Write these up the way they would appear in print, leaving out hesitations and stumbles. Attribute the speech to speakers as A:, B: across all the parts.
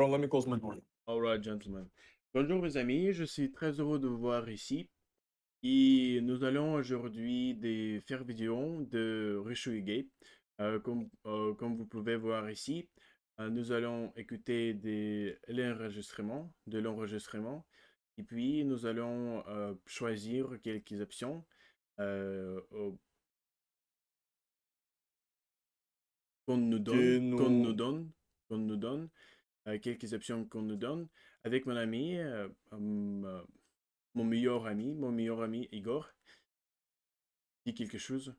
A: Bro, let me close my door.
B: All right, gentlemen. Bonjour, mes amis. Je suis très heureux de vous voir ici. Et nous allons aujourd'hui faire vidéo de Rishuigate. Comme vous pouvez voir ici, nous allons écouter de l'enregistrement. Et puis, nous allons choisir quelques options euh, au- qu'on nous donne,
A: Que
B: qu'on nous
A: nous...
B: donne, qu'on nous donne, quelques options qu'on nous donne avec mon ami. Mon meilleur ami Igor, dit quelque chose.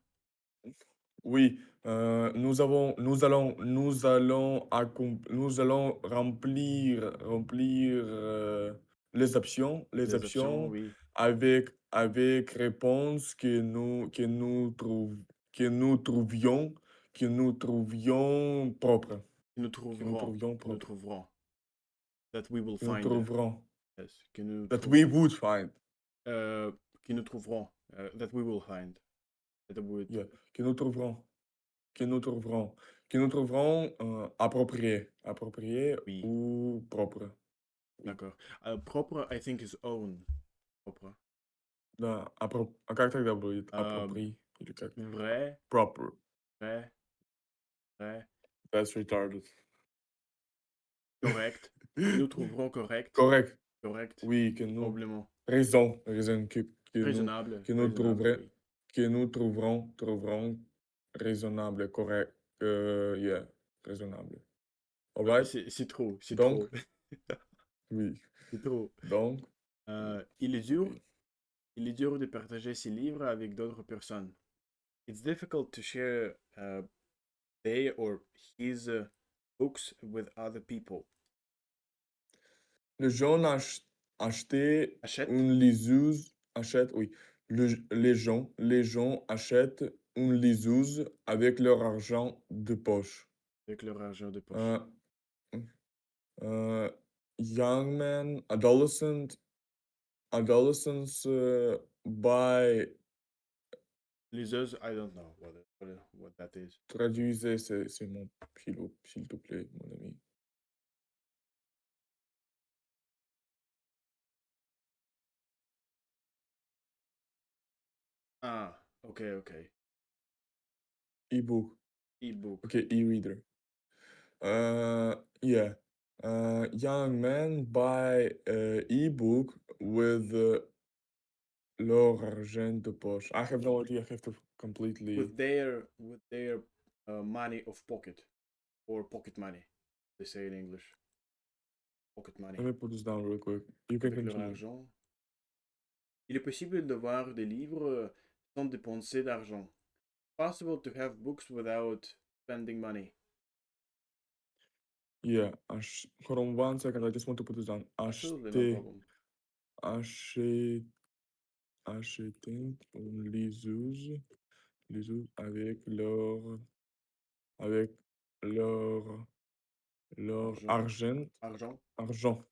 A: Oui, nous allons remplir les
B: Les options,
A: options
B: oui.
A: avec réponses que nous trouvions propres,
B: Que nous
A: que nous
B: trouverons.
A: trouvions
B: Que nous
A: propres,
B: trouverons. That we will
A: que nous
B: find.
A: trouverons,
B: Yes. Que nous
A: that we
B: trouverons.
A: would find,
B: Que nous trouverons. That we will find. That we
A: yeah,
B: would-
A: que nous trouverons. Que nous trouverons, que nous trouverons approprié
B: Oui.
A: ou propre. Oui.
B: D'accord. Propre, I think, is own. Propre.
A: Un caractère d'abord,
B: Euh,
A: approprié.
B: vrai.
A: Proper.
B: Vrai. Vrai.
A: That's retarded.
B: Correct. Que nous trouverons correct.
A: Correct.
B: Correct.
A: Oui,
B: Probablement.
A: raison
B: Raisonnable.
A: que nous
B: Raisonnable,
A: trouverons,
B: oui.
A: que nous trouverons raisonnable, correct. Yeah, raisonnable.
B: Ouais,
A: Alright?
B: c'est trop. C'est
A: Donc,
B: trop.
A: oui.
B: C'est trop.
A: Donc, oui.
B: Il est dur.
A: Oui.
B: Il est dur de partager ses livres avec d'autres personnes. It's difficult to share they or his books with other people.
A: Les gens achètent
B: Achète
A: une liseuse, achètent, oui. Les gens achètent une liseuse avec leur argent de poche.
B: avec leur argent de
A: Euh,
B: poche.
A: euh, young men, adolescents buy,
B: Liseuse, I don't know what that is.
A: traduisez, c'est mon s'il te plaît, mon ami.
B: Ah, ok.
A: E-book,
B: E-book.
A: ok, e-reader. Yeah. Young men buy e-book with leur argent de poche. I have no idea. I have to completely.
B: With their money of pocket or pocket money, they say in English. Pocket
A: Let
B: money.
A: me put this down real quick. You can
B: Avec leur
A: continue.
B: argent. Il est possible de voir des livres sans dépenser d'argent. Possible to have books without spending money.
A: Yeah. Hold on 1 second. I just want to put this down.
B: Absolutely no problem.
A: Acheter, acheter une liseuse avec leur,
B: Argent.
A: argent,
B: Argent
A: argent,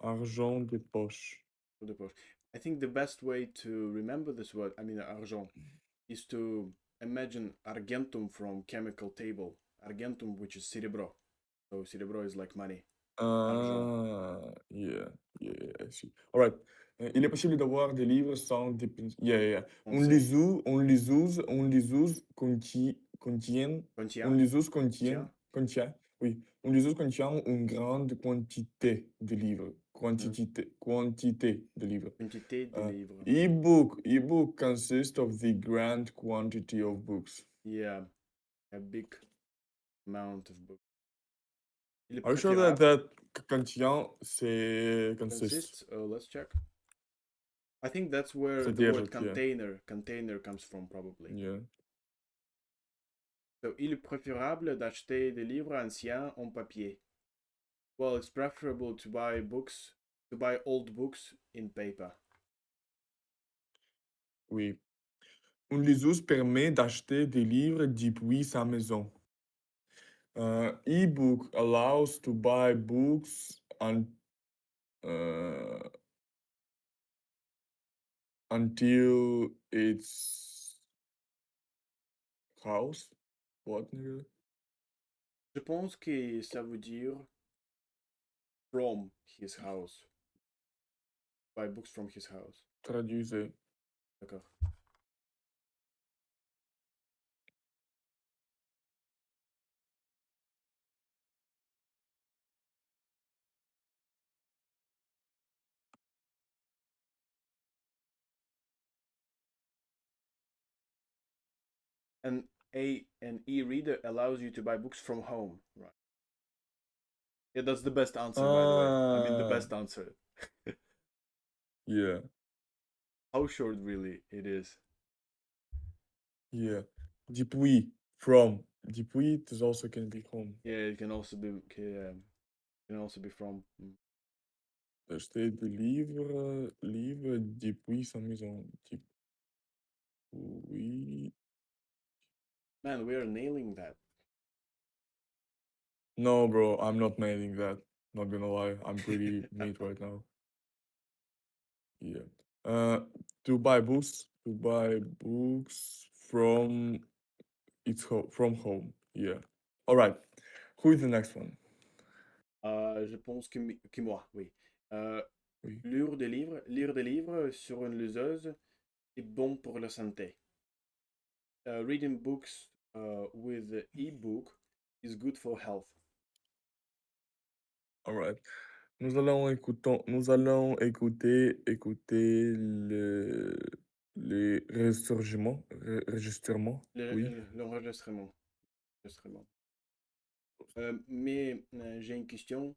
A: argent de poche.
B: de poche. I think the best way to remember this word, I mean argent, is to imagine argentum from chemical table. Argentum, which is cerebro. So cerebro is like money. Argent.
A: Ah, yeah, I see. All right. Il est possible d'avoir des livres sans dépenser. Yeah, yeah.
B: On sait.
A: Une
B: Contient.
A: liseuse
B: Contient.
A: contient, oui, une liseuse contient une grande quantité de livres.
B: Hein,
A: Quantité de livres.
B: quantité de livres.
A: Ebook consists of the grand quantity of books.
B: Yeah. A big amount of books. Il est
A: Are you sure that
B: préférable.
A: contient, c'est consist?
B: Consists. Let's check. I think that's where the
A: C'est-à-dire,
B: word
A: yeah.
B: container comes from, probably.
A: Yeah.
B: So, il est préférable d'acheter des livres anciens en papier. Well, it's preferable to buy old books in paper.
A: Oui. Une liseuse permet d'acheter des livres depuis sa maison. E-book allows to buy books uh, until its house. What, nigga?
B: Je pense que ça veut dire from his house. Buy books from his house.
A: Traduisez.
B: D'accord. And an e-reader allows you to buy books from home, right? Yeah, that's the best answer, by the way. I mean, the
A: Ah,
B: best answer.
A: yeah,
B: How short, really, it is.
A: yeah. Depuis, from. Depuis, it also can be home.
B: Yeah, it can also be from.
A: Acheter des livres, livres depuis sa maison. Depuis.
B: Man, we are nailing that.
A: No, bro, I'm not nailing that. Not gonna lie, I'm pretty mid right now. Yeah. To buy books. To buy books from from home. Yeah. All right. Who is the next one?
B: Je pense que moi, oui.
A: Oui.
B: Lire des livres sur une liseuse est bon pour la santé. Reading books with the e-book is good for health.
A: All right. Nous allons écouter les enregistrements. Oui.
B: L'enregistrement. Enregistrement. Mais j'ai une question.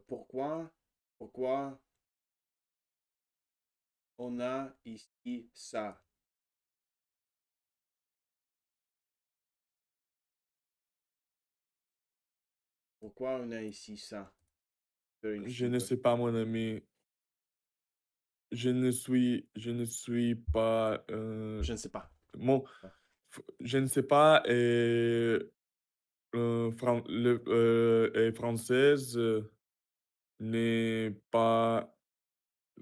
B: Pourquoi on a ici ça? Pourquoi on a ici ça? Very
A: Je
B: interesting
A: ne sais
B: question.
A: pas, mon ami. Je ne suis pas.
B: Je ne sais pas.
A: Mon, je ne sais pas. Et française n'est pas.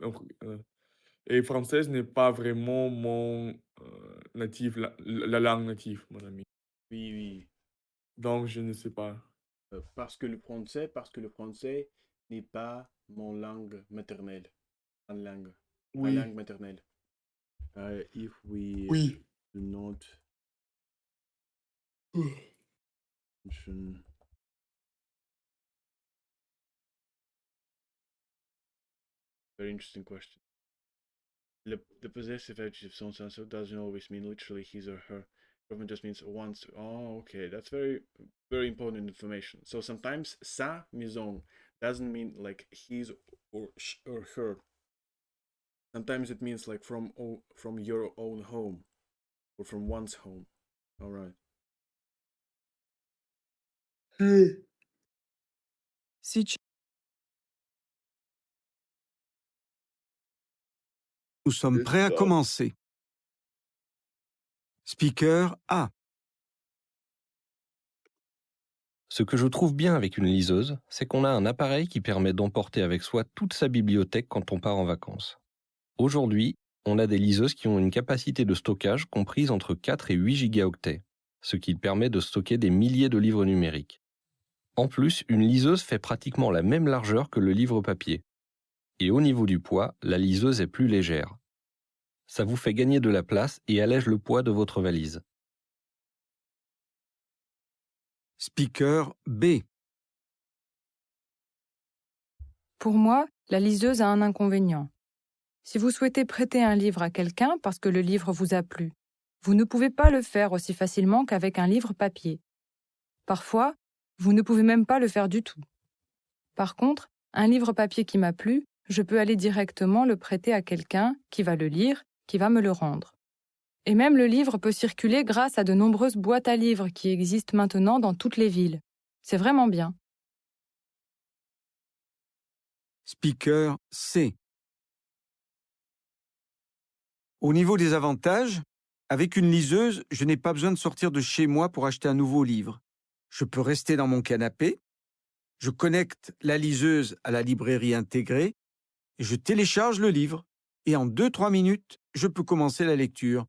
A: euh, et française n'est pas vraiment mon natif, la langue native, mon ami.
B: Oui, oui.
A: Donc, je ne sais pas.
B: Parce que le français n'est pas mon langue maternelle. Ma
A: Oui,
B: langue maternelle. If we
A: oui.
B: do not mention very interesting question. The possessive adjective so and so doesn't always mean literally his or her. Often just means once. Oh, okay, that's very, very important information. So sometimes sa maison doesn't mean like his or her. Sometimes it means like from your own home or from one's home. All right.
C: Si tu- Nous sommes
A: C'est
C: prêts à
A: ça.
C: commencer. Speaker A.
D: Ce que je trouve bien avec une liseuse, c'est qu'on a un appareil qui permet d'emporter avec soi toute sa bibliothèque quand on part en vacances. Aujourd'hui, on a des liseuses qui ont une capacité de stockage comprise entre 4 et 8 gigaoctets, ce qui permet de stocker des milliers de livres numériques. En plus, une liseuse fait pratiquement la même largeur que le livre papier. Et au niveau du poids, la liseuse est plus légère. Ça vous fait gagner de la place et allège le poids de votre valise.
C: Speaker B.
E: Pour moi, la liseuse a un inconvénient. Si vous souhaitez prêter un livre à quelqu'un parce que le livre vous a plu, vous ne pouvez pas le faire aussi facilement qu'avec un livre papier. Parfois, vous ne pouvez même pas le faire du tout. Par contre, un livre papier qui m'a plu, je peux aller directement le prêter à quelqu'un qui va le lire, qui va me le rendre. Et même le livre peut circuler grâce à de nombreuses boîtes à livres qui existent maintenant dans toutes les villes. C'est vraiment bien.
C: Speaker C. Au niveau des avantages, avec une liseuse, je n'ai pas besoin de sortir de chez moi pour acheter un nouveau livre. Je peux rester dans mon canapé, je connecte la liseuse à la librairie intégrée, et je télécharge le livre, et en 2-3 minutes, je peux commencer la lecture.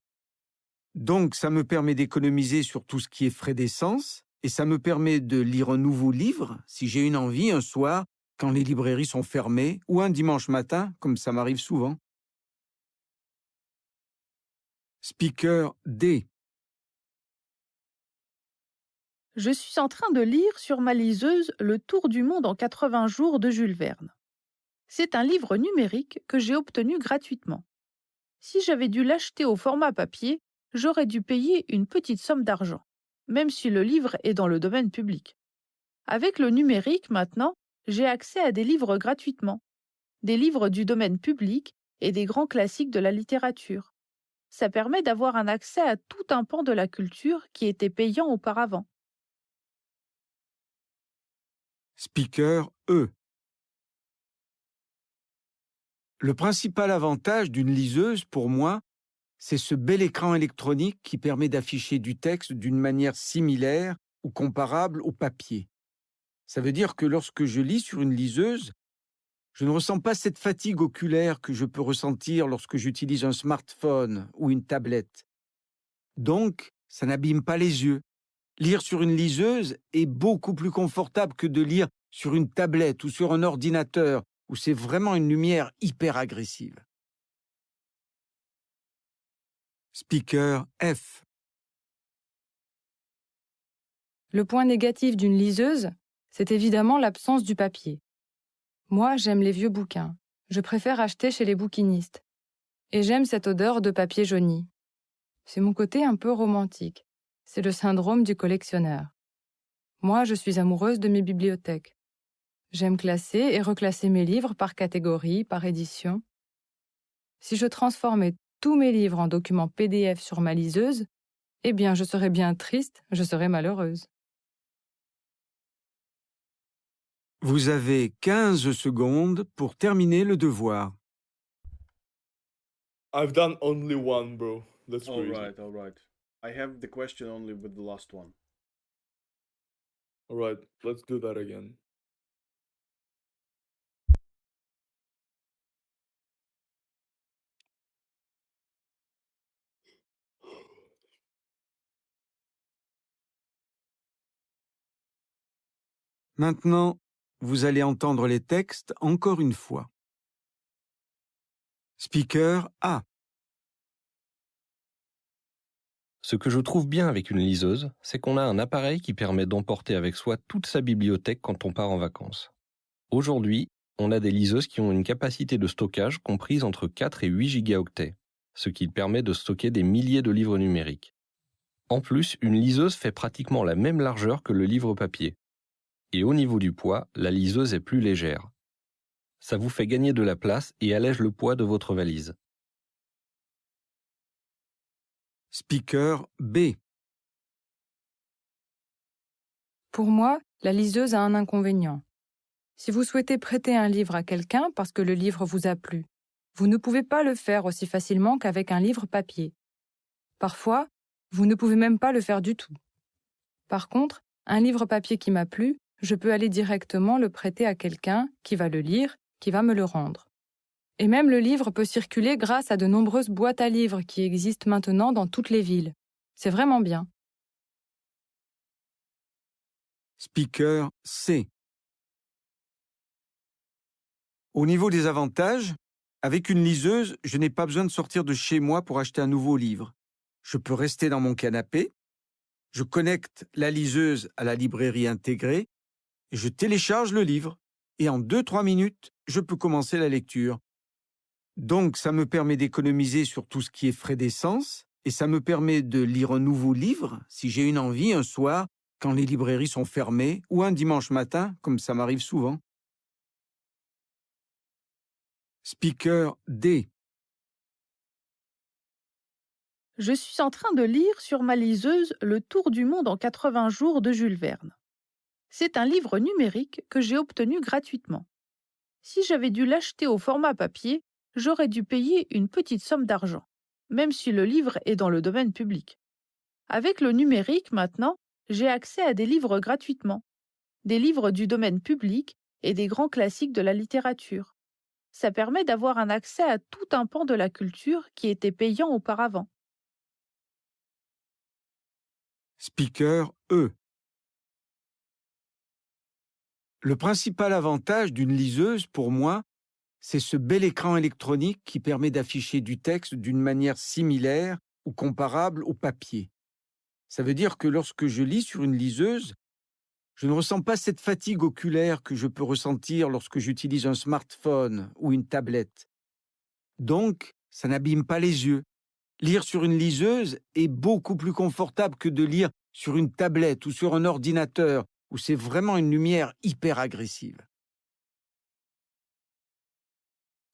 C: Donc, ça me permet d'économiser sur tout ce qui est frais d'essence, et ça me permet de lire un nouveau livre, si j'ai une envie un soir, quand les librairies sont fermées ou un dimanche matin, comme ça m'arrive souvent. Speaker D.
F: Je suis en train de lire sur ma liseuse Le Tour du monde en 80 jours de Jules Verne. C'est un livre numérique que j'ai obtenu gratuitement. Si j'avais dû l'acheter au format papier, j'aurais dû payer une petite somme d'argent, même si le livre est dans le domaine public. Avec le numérique, maintenant, j'ai accès à des livres gratuitement, des livres du domaine public et des grands classiques de la littérature. Ça permet d'avoir un accès à tout un pan de la culture qui était payant auparavant.
C: Speaker E. Le principal avantage d'une liseuse, pour moi, c'est ce bel écran électronique qui permet d'afficher du texte d'une manière similaire ou comparable au papier. Ça veut dire que lorsque je lis sur une liseuse, je ne ressens pas cette fatigue oculaire que je peux ressentir lorsque j'utilise un smartphone ou une tablette. Donc, ça n'abîme pas les yeux. Lire sur une liseuse est beaucoup plus confortable que de lire sur une tablette ou sur un ordinateur où c'est vraiment une lumière hyper agressive. Speaker F.
E: Le point négatif d'une liseuse, c'est évidemment l'absence du papier. Moi, j'aime les vieux bouquins. Je préfère acheter chez les bouquinistes. Et j'aime cette odeur de papier jauni. C'est mon côté un peu romantique. C'est le syndrome du collectionneur. Moi, je suis amoureuse de mes bibliothèques. J'aime classer et reclasser mes livres par catégorie, par édition. Si je transformais tous mes livres en documents PDF sur ma liseuse, eh bien, je serais bien triste, je serais malheureuse.
C: Vous avez 15 secondes pour terminer le devoir.
A: I've done only one, bro. That's
B: All
A: crazy.
B: right, all right. I have the question only with the last one.
A: All right, let's do that again.
C: Maintenant, vous allez entendre les textes encore une fois. Speaker A.
D: Ce que je trouve bien avec une liseuse, c'est qu'on a un appareil qui permet d'emporter avec soi toute sa bibliothèque quand on part en vacances. Aujourd'hui, on a des liseuses qui ont une capacité de stockage comprise entre 4 et 8 gigaoctets, ce qui permet de stocker des milliers de livres numériques. En plus, une liseuse fait pratiquement la même largeur que le livre papier. Et au niveau du poids, la liseuse est plus légère. Ça vous fait gagner de la place et allège le poids de votre valise.
C: Speaker B.
E: Pour moi, la liseuse a un inconvénient. Si vous souhaitez prêter un livre à quelqu'un parce que le livre vous a plu, vous ne pouvez pas le faire aussi facilement qu'avec un livre papier. Parfois, vous ne pouvez même pas le faire du tout. Par contre, un livre papier qui m'a plu, je peux aller directement le prêter à quelqu'un qui va le lire, qui va me le rendre. Et même le livre peut circuler grâce à de nombreuses boîtes à livres qui existent maintenant dans toutes les villes. C'est vraiment bien.
C: Speaker C. Au niveau des avantages, avec une liseuse, je n'ai pas besoin de sortir de chez moi pour acheter un nouveau livre. Je peux rester dans mon canapé, je connecte la liseuse à la librairie intégrée, et je télécharge le livre, et en 2-3 minutes, je peux commencer la lecture. Donc, ça me permet d'économiser sur tout ce qui est frais d'essence, et ça me permet de lire un nouveau livre si j'ai une envie un soir, quand les librairies sont fermées, ou un dimanche matin, comme ça m'arrive souvent. Speaker D.
F: Je suis en train de lire sur ma liseuse Le Tour du monde en 80 jours de Jules Verne. C'est un livre numérique que j'ai obtenu gratuitement. Si j'avais dû l'acheter au format papier, j'aurais dû payer une petite somme d'argent, même si le livre est dans le domaine public. Avec le numérique, maintenant, j'ai accès à des livres gratuitement, des livres du domaine public et des grands classiques de la littérature. Ça permet d'avoir un accès à tout un pan de la culture qui était payant auparavant.
C: Speaker E. Le principal avantage d'une liseuse, pour moi, c'est ce bel écran électronique qui permet d'afficher du texte d'une manière similaire ou comparable au papier. Ça veut dire que lorsque je lis sur une liseuse, je ne ressens pas cette fatigue oculaire que je peux ressentir lorsque j'utilise un smartphone ou une tablette. Donc, ça n'abîme pas les yeux. Lire sur une liseuse est beaucoup plus confortable que de lire sur une tablette ou sur un ordinateur où c'est vraiment une lumière hyper agressive.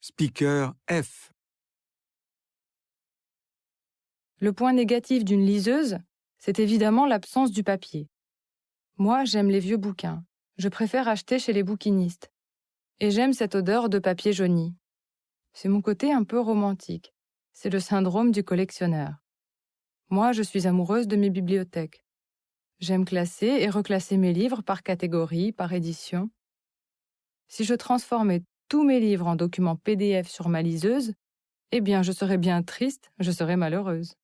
C: Speaker F.
E: Le point négatif d'une liseuse, c'est évidemment l'absence du papier. Moi, j'aime les vieux bouquins. Je préfère acheter chez les bouquinistes. Et j'aime cette odeur de papier jauni. C'est mon côté un peu romantique. C'est le syndrome du collectionneur. Moi, je suis amoureuse de mes bibliothèques. J'aime classer et reclasser mes livres par catégorie, par édition. Si je transformais tous mes livres en documents PDF sur ma liseuse, eh bien, je serais bien triste, je serais malheureuse.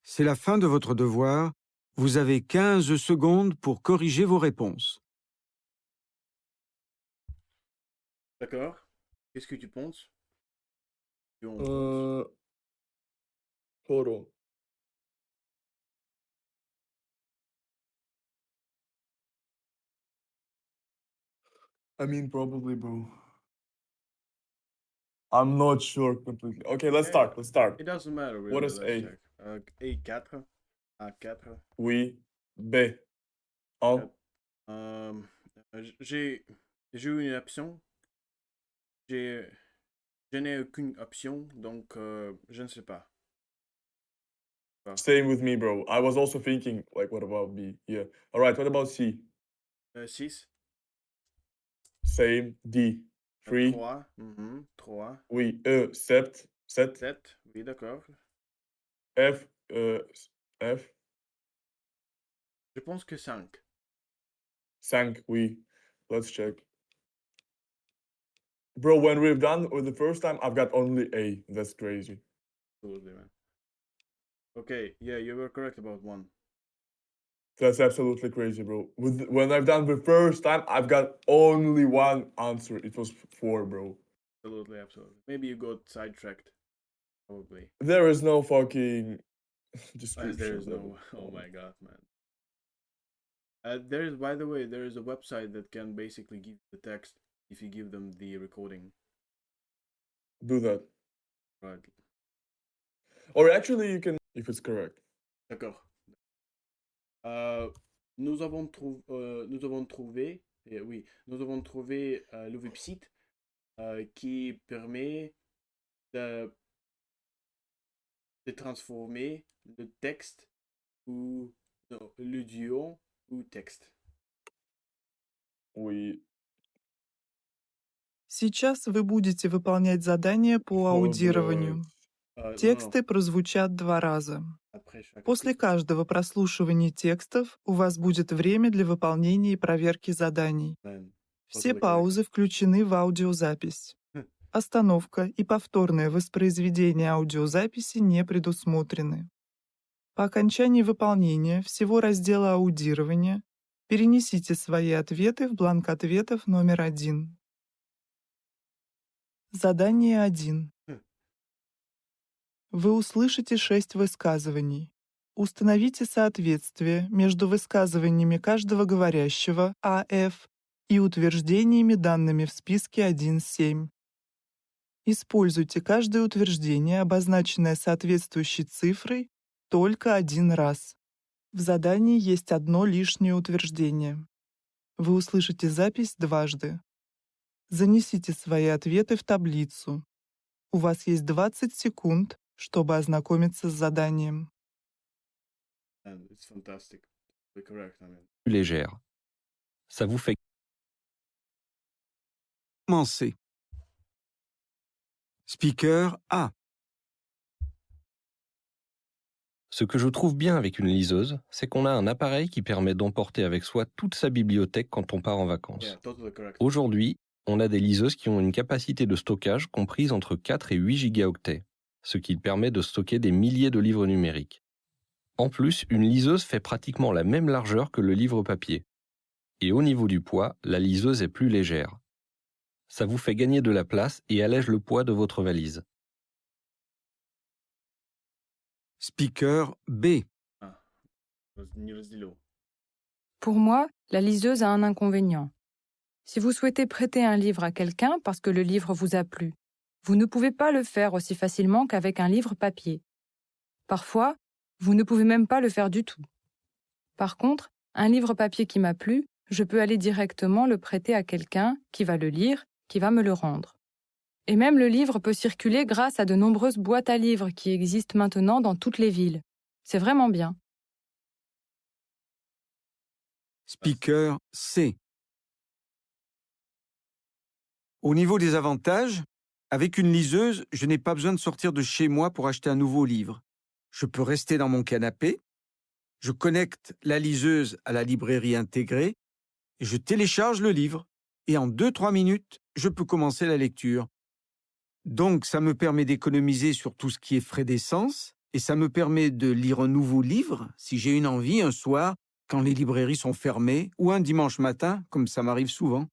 C: C'est la fin de votre devoir. Vous avez 15 secondes pour corriger vos réponses.
B: D'accord. Qu'est-ce que tu penses? Tu en penses?
A: Hold on. I mean, probably, bro. I'm not sure completely. Okay, let's
B: Yeah,
A: start. Let's start.
B: It doesn't matter really.
A: What is
B: Let's
A: A?
B: check. A4. A4.
A: Oui. B. En.
B: J'ai eu une option. Je n'ai aucune option, donc je ne sais pas.
A: Same with me, bro. I was also thinking, like, what about B? Yeah. All right, what about C?
B: 6.
A: Same. D. 3.
B: 3. 3.
A: Oui. E. 7. 7.
B: 7. Oui, d'accord.
A: F. F.
B: Je pense que 5.
A: 5. Oui. Let's check. Bro, when we've done with the first time, I've got only A. That's crazy.
B: Absolutely, man. Okay, yeah, you were correct about 1.
A: That's absolutely crazy, bro. When I've done the first time, I've got only one answer. It was 4, bro.
B: Absolutely, absolutely. Maybe you got sidetracked. Probably.
A: There is no fucking description.
B: There is
A: bro.
B: no. Oh my god, man. There is, by the way, there is a website that can basically give the text if you give them the recording.
A: Do that.
B: Right.
A: Or actually, you can, if it's correct.
B: D'accord. Nous avons trouvé le website qui permet de transformer le texte ou l'audio ou texte.
A: Oui.
G: Сейчас вы будете выполнять задание по аудированию. Тексты прозвучат 2 раза. После каждого прослушивания текстов у вас будет время для выполнения и проверки заданий. Все паузы включены в аудиозапись. Остановка и повторное воспроизведение аудиозаписи не предусмотрены. По окончании выполнения всего раздела аудирования перенесите свои ответы в бланк ответов номер 1. Задание 1. Вы услышите 6 высказываний. Установите соответствие между высказываниями каждого говорящего АФ и утверждениями, данными в списке 1.7. Используйте каждое утверждение, обозначенное соответствующей цифрой, только 1 раз. В задании есть одно лишнее утверждение. Вы услышите запись дважды. Занесите свои ответы в таблицу. У вас есть 20 секунд, чтобы ознакомиться с заданием.
B: It's fantastic. You're correct, I mean.
D: Légère. Ça vous fait
C: Commencez. Speaker A.
D: Ce que je trouve bien avec une liseuse, c'est qu'on a un appareil qui permet d'emporter avec soi toute sa bibliothèque quand on part en vacances.
B: Yeah, totally correct.
D: Aujourd'hui, on a des liseuses qui ont une capacité de stockage comprise entre 4 et 8 gigaoctets, ce qui permet de stocker des milliers de livres numériques. En plus, une liseuse fait pratiquement la même largeur que le livre papier, Et au niveau du poids, la liseuse est plus légère. Ça vous fait gagner de la place et allège le poids de votre valise.
C: Speaker B.
B: Ah, не разделил.
E: Pour moi, la liseuse a un inconvénient. Si vous souhaitez prêter un livre à quelqu'un parce que le livre vous a plu, vous ne pouvez pas le faire aussi facilement qu'avec un livre papier. Parfois, vous ne pouvez même pas le faire du tout. Par contre, un livre papier qui m'a plu, je peux aller directement le prêter à quelqu'un qui va le lire, qui va me le rendre. Et même le livre peut circuler grâce à de nombreuses boîtes à livres qui existent maintenant dans toutes les villes. C'est vraiment bien.
C: Speaker C. Au niveau des avantages, avec une liseuse, je n'ai pas besoin de sortir de chez moi pour acheter un nouveau livre. Je peux rester dans mon canapé, je connecte la liseuse à la librairie intégrée et je télécharge le livre. Et en 2-3 minutes, je peux commencer la lecture. Donc, ça me permet d'économiser sur tout ce qui est frais d'essence et ça me permet de lire un nouveau livre si j'ai une envie un soir quand les librairies sont fermées ou un dimanche matin, comme ça m'arrive souvent.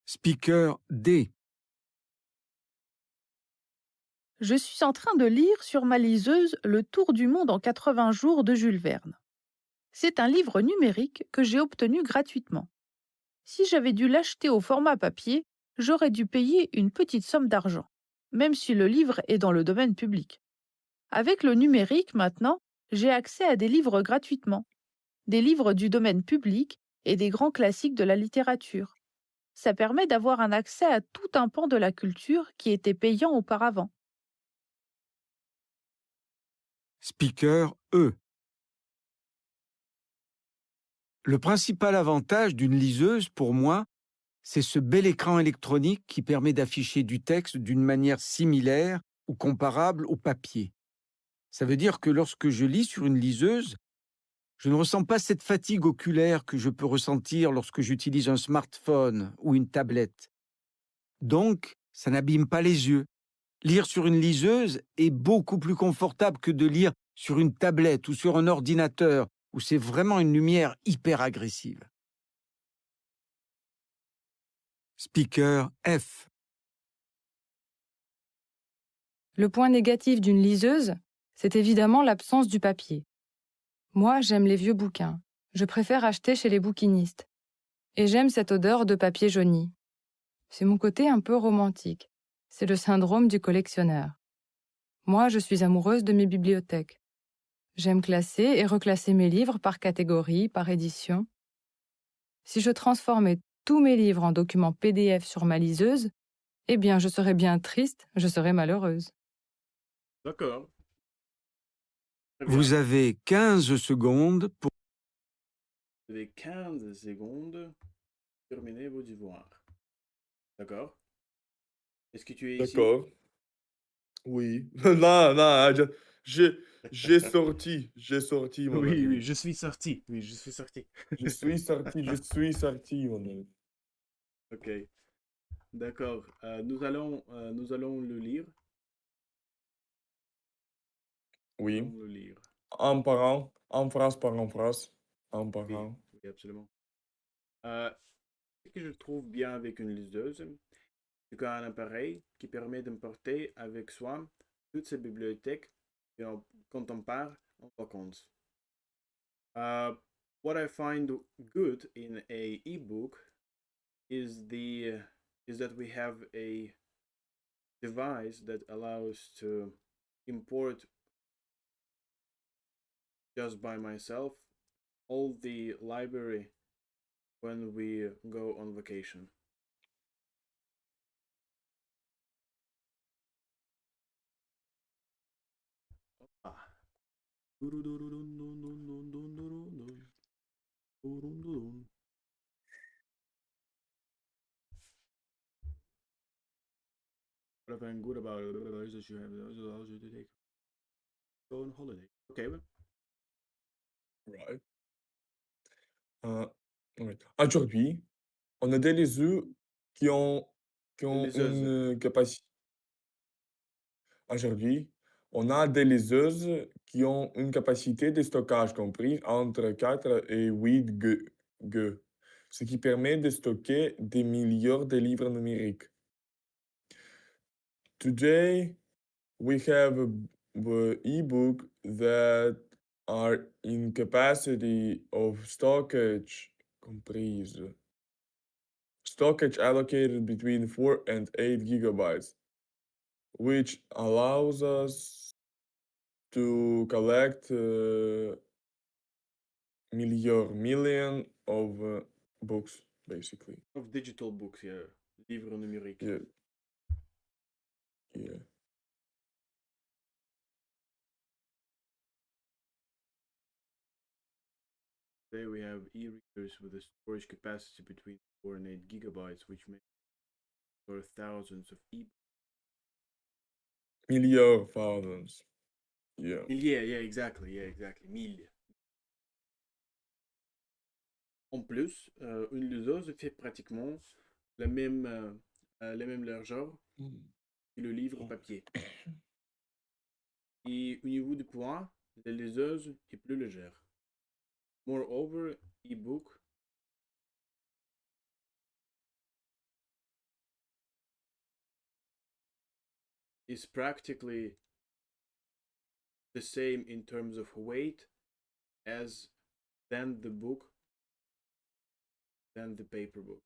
C: Speaker D.
F: Je suis en train de lire sur ma liseuse Le Tour du monde en 80 jours de Jules Verne. C'est un livre numérique que j'ai obtenu gratuitement. Si j'avais dû l'acheter au format papier, j'aurais dû payer une petite somme d'argent, même si le livre est dans le domaine public. Avec le numérique maintenant, j'ai accès à des livres gratuitement, des livres du domaine public et des grands classiques de la littérature. Ça permet d'avoir un accès à tout un pan de la culture qui était payant auparavant.
C: Speaker E. Le principal avantage d'une liseuse, pour moi, c'est ce bel écran électronique qui permet d'afficher du texte d'une manière similaire ou comparable au papier. Ça veut dire que lorsque je lis sur une liseuse, je ne ressens pas cette fatigue oculaire que je peux ressentir lorsque j'utilise un smartphone ou une tablette. Donc, ça n'abîme pas les yeux. Lire sur une liseuse est beaucoup plus confortable que de lire sur une tablette ou sur un ordinateur où c'est vraiment une lumière hyper agressive. Speaker F.
E: Le point négatif d'une liseuse, c'est évidemment l'absence du papier. Moi, j'aime les vieux bouquins. Je préfère acheter chez les bouquinistes. Et j'aime cette odeur de papier jauni. C'est mon côté un peu romantique. C'est le syndrome du collectionneur. Moi, je suis amoureuse de mes bibliothèques. J'aime classer et reclasser mes livres par catégorie, par édition. Si je transformais tous mes livres en documents PDF sur ma liseuse, eh bien, je serais bien triste, je serais malheureuse.
B: D'accord. Très bien.
C: Vous avez 15 secondes pour...
B: Vous avez 15 secondes pour terminer vos devoirs. D'accord? Est-ce que tu es ici?
A: D'accord. Oui. Non, non, j'ai sorti, mon
B: Oui,
A: ami.
B: oui, je suis sorti. Oui, je suis sorti.
A: Je suis sorti, mon ami.
B: Ok. D'accord. Nous allons le lire. Nous
A: Oui.
B: allons le lire.
A: En parlant, en phrase par en phrase, en
B: Oui,
A: parlant.
B: oui, absolument. Ce que je trouve bien avec une liseuse, c'est qu'on a un appareil qui permet d'emporter avec soi toutes ces bibliothèques quand on part en vacances. What I find good in a ebook is that we have a device that allows to import just by myself all the library when we go on vacation. Ah. What I find good about it is that you have it allows you to take go on holiday. Okay, well,
A: Right. Oui. Aujourd'hui, on a des liseux qui ont
B: liseuses.
A: une capacité. Aujourd'hui, on a des liseuses qui ont une capacité de stockage comprise entre 4 et 8 G, ce qui permet de stocker des milliards de livres numériques. Today, we have e-book that are in capacity of storage allocated between 4 and 8 gigabytes, which allows us to collect million of books, basically.
B: Of digital books, yeah. Livres numériques.
A: Yeah. Yeah.
B: Today we have e-readers with a storage capacity between 4 and 8 gigabytes, which makes for thousands of
A: Million thousands. Yeah.
B: Yeah, exactly, mille. En plus, une liseuse fait pratiquement la même largeur que le livre papier. Et au niveau du poids, la liseuse est plus légère. Moreover, e-book is practically the same in terms of weight as than the paper book.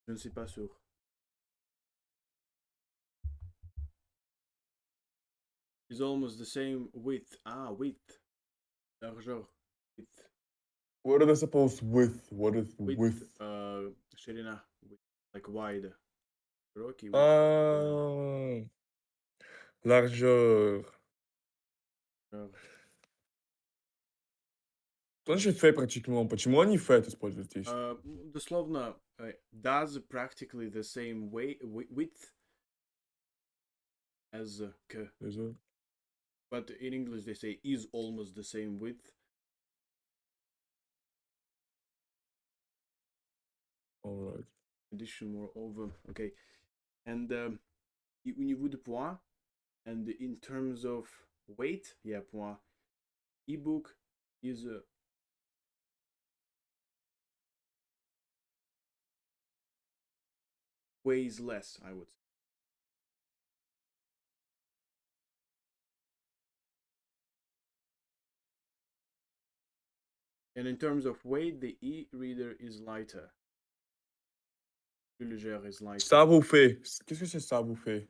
B: Je ne suis pas sûr. It's almost the same width. Width. Largeur. Width.
A: What are they supposed with? What is
B: Width.
A: with?
B: Ширина. Width. Like wide. Широкий. Width.
A: Ah, largeur. Что значит фей pratiquement? Почему они фет используют здесь?
B: Дословно, does practically the same width as к. But in English they say is almost the same width.
A: Alright.
B: Addition moreover. Okay. And au niveau de poids, and in terms of weight, poids, ebook is weighs less, I would say. And in terms of weight, the e-reader is lighter. Plus légère is lighter.
A: Ça vous fait. Qu'est-ce que c'est ça vous fait?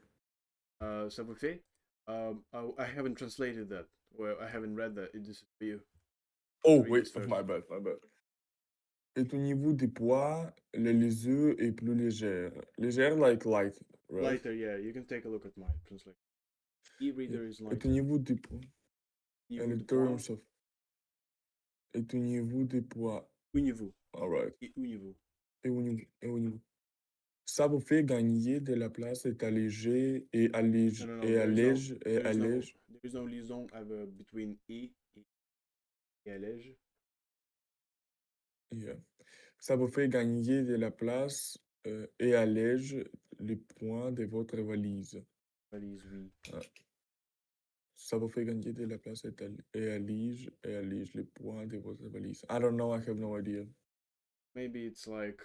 B: Ça vous fait? I haven't translated that. Well, I haven't read that. This is for you.
A: Oh,
B: Read
A: wait,
B: this first.
A: my bad. Et au niveau des poids, le liseuse est plus légère. Légère, like light, right?
B: Lighter, yeah. You can take a look at my translation. E-reader is
A: Et au
B: lighter.
A: niveau des poids.
B: Niveau
A: And
B: de
A: in terms
B: poids.
A: of. Et au niveau des poids.
B: Au niveau.
A: Alright.
B: Et au niveau.
A: Et au niveau. Ça vous fait gagner de la place et alléger et allège
B: No.
A: et allège et
B: There
A: allège.
B: is no liaison between et allège.
A: Yeah. Ça vous fait gagner de la place et allège les points de votre valise.
B: Valise, oui.
A: Ça vous fait gagner de la place et allège les points de votre valise. I don't know, I have no idea.
B: Maybe it's like,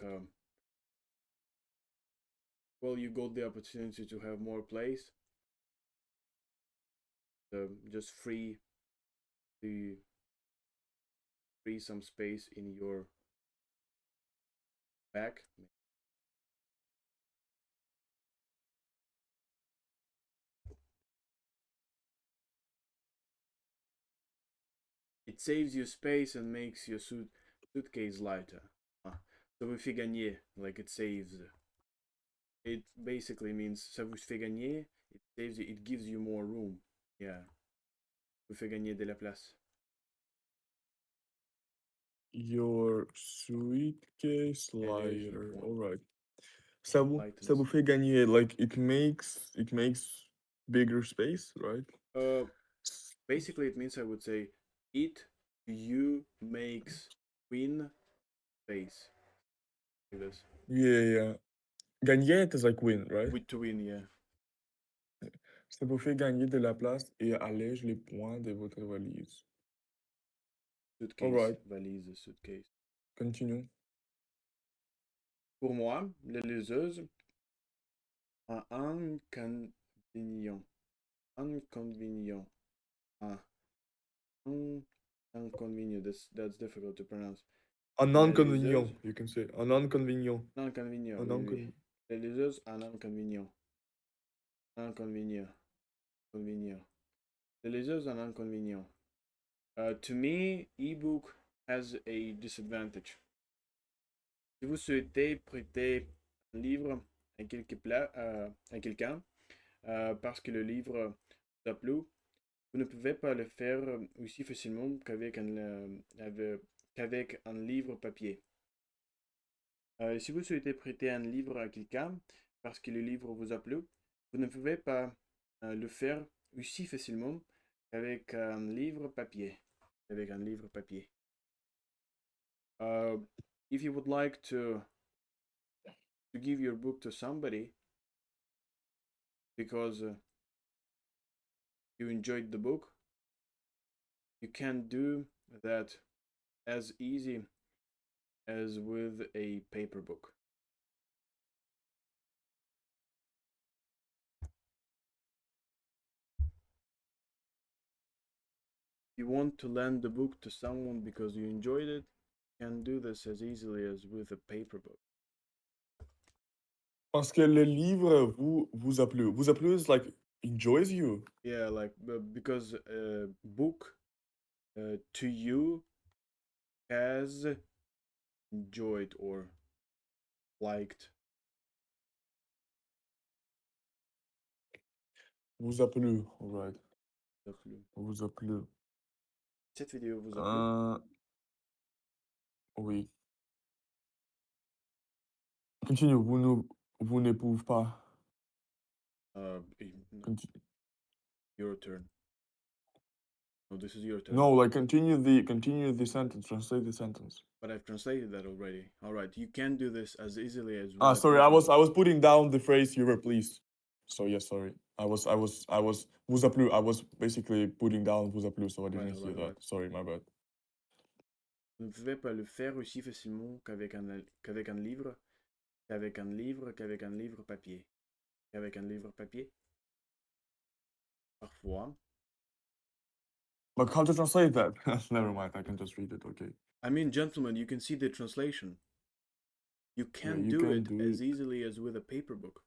B: well, you got the opportunity to have more place. Just free some space in your bag. It saves you space and makes your suitcase lighter. Ça vous fait gagner, like it saves. It basically means ça vous fait gagner. It saves you. It gives you more room. Yeah. Vous fait gagner de la place.
A: Your suitcase lighter.
B: point.
A: Alright. Ça vous
B: Lightens.
A: fait gagner, like it makes bigger space, right?
B: Basically, it means I would say you makes win space. Like this.
A: Yeah. Gagner is like win, right?
B: With to win, yeah.
A: Ça vous fait gagner de la place et allège les poinds de votre valise.
B: Suitcase,
A: Alright,
B: valise, suitcase.
A: continue.
B: Pour moi, la liseuse a un inconvénient. Inconvénient. Ah, un inconvénient. That's difficult to pronounce.
A: Un
B: La
A: inconvénient,
B: liseuse,
A: you can say. Un inconvénient.
B: inconvénient,
A: Un
B: oui, oui.
A: inconvénient.
B: La liseuse a un inconvénient. Inconvénient. Inconvénient. La liseuse a un inconvénient. To me, ebook has a disadvantage. Si vous souhaitez prêter un livre à à quelqu'un parce que le livre vous a plu, vous ne pouvez pas le faire aussi facilement qu'avec un livre papier. Si vous souhaitez prêter un livre à quelqu'un parce que le livre vous a plu, vous ne pouvez pas le faire aussi facilement qu'avec un livre papier. Avec un livre papier. If you would like to give your book to somebody because you enjoyed the book, you can do that as easy as with a paper book. If you want to lend the book to someone because you enjoyed it, you can do this as easily as with a paper book.
A: Parce que le livre vous a plu. Vous a plu is like enjoys you.
B: Yeah, like because book to you has enjoyed or liked.
A: Vous a plu, alright.
B: Vous a plu.
A: Vous a plu.
B: Cette vidéo vous a plu?
A: Oui. Continue, vous ne pouvez pas.
B: No,
A: Continue.
B: your turn. No, this is your turn.
A: No, like continue the sentence, translate the sentence.
B: But I've translated that already. All right, you can do this as easily as with
A: Ah,
B: a
A: sorry,
B: paper book.
A: I was putting down the phrase you were pleased. So yes, sorry. I was vous a plu. I was basically putting down vous a plu, so I didn't hear that.
B: Alright.
A: Sorry, my bad.
B: Vous ne pouvez pas le faire aussi facilement qu'avec un livre, qu'avec un livre papier. Qu'avec un livre papier. Parfois.
A: But how to translate that? Never mind, I can just read it, okay.
B: I mean, gentlemen, you can see the translation. You can't
A: you
B: do
A: can
B: it
A: do
B: as
A: it.
B: easily as with a paper book.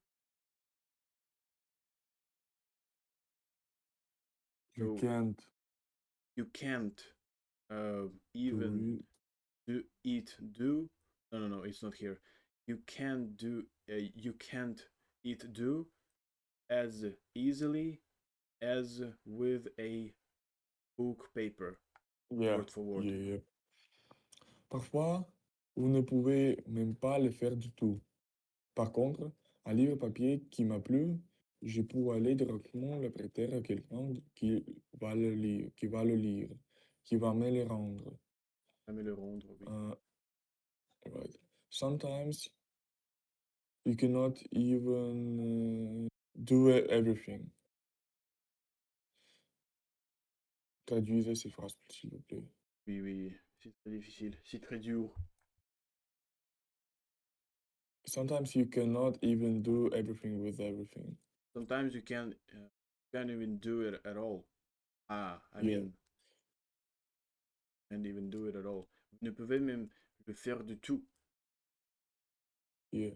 A: You
B: So
A: can't
B: you can't
A: do
B: even
A: it.
B: do. No, it's not here. You can't do. You can't do as easily as with a book paper.
A: Yeah,
B: Word for word.
A: yeah. Parfois, vous ne pouvez même pas le faire du tout. Par contre, un livre papier qui m'a plu, je peux aller directement le prêter à quelqu'un qui va le lire, qui va me le rendre.
B: À me le rendre, oui.
A: Right. Sometimes you cannot even do everything. Traduisez ces phrases, s'il vous plaît.
B: Oui, c'est très difficile, c'est très dur.
A: Sometimes you cannot even do everything with everything.
B: Sometimes you can't even do it at all. I
A: Yeah.
B: mean, can't even do it at all. Vous ne pouvez même le faire du tout.
A: Yeah.